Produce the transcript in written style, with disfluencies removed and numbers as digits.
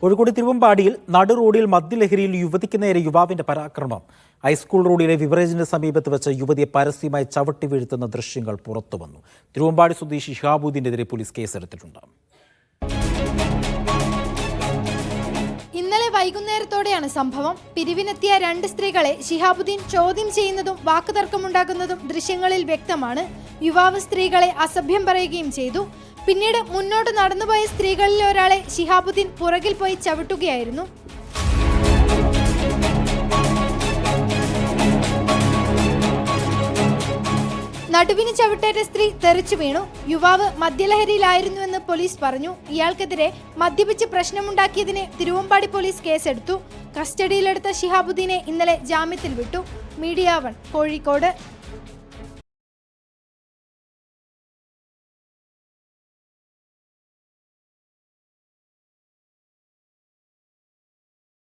കോഴിക്കോട് തിരുവമ്പാടിയിൽ നടു റോഡിൽ മദ്യലഹരിയിൽ യുവതിക്ക് നേരെ യുവാവിന്റെ പരാക്രമം. ഹൈസ്കൂൾ റോഡിലെ ബിവറേജിന് സമീപത്ത് വെച്ച് യുവതിയെ പരസ്യമായി ചവിട്ടി വീഴ്ത്തുന്ന ദൃശ്യങ്ങൾ പുറത്തുവന്നു. തിരുവമ്പാടി സ്വദേശി ഷിഹാബുദ്ദീനെതിരെ പോലീസ് കേസെടുത്തിട്ടുണ്ട്. ഇന്നലെ വൈകുന്നേരത്തോടെയാണ് സംഭവം. പിരിവിനെത്തിയ രണ്ട് സ്ത്രീകളെ ഷിഹാബുദ്ദീൻ ചോദ്യം ചെയ്യുന്നതും വാക്കുതർക്കമുണ്ടാകുന്നതും ദൃശ്യങ്ങളിൽ വ്യക്തമാണ്. യുവാവ് സ്ത്രീകളെ അസഭ്യം പറയുകയും ചെയ്തു. പിന്നീട് മുന്നോട്ട് നടന്നുപോയ സ്ത്രീകളിൽ ഒരാളെ ഷിഹാബുദ്ദീൻ പുറകിൽ പോയി ചവിട്ടുകയായിരുന്നു. നടുവിന് ചവിട്ടേറ്റ സ്ത്രീ തെറിച്ചു വീണു. യുവാവ് മദ്യലഹരിയിലായിരുന്നുവെന്ന് പോലീസ് പറഞ്ഞു. ഇയാൾക്കെതിരെ മദ്യപിച്ച് പ്രശ്നമുണ്ടാക്കിയതിന് തിരുവമ്പാടി പോലീസ് കേസെടുത്തു. കസ്റ്റഡിയിലെടുത്ത ഷിഹാബുദ്ദീനെ ഇന്നലെ ജാമ്യത്തിൽ വിട്ടു. മീഡിയ 1 കോഴിക്കോട്.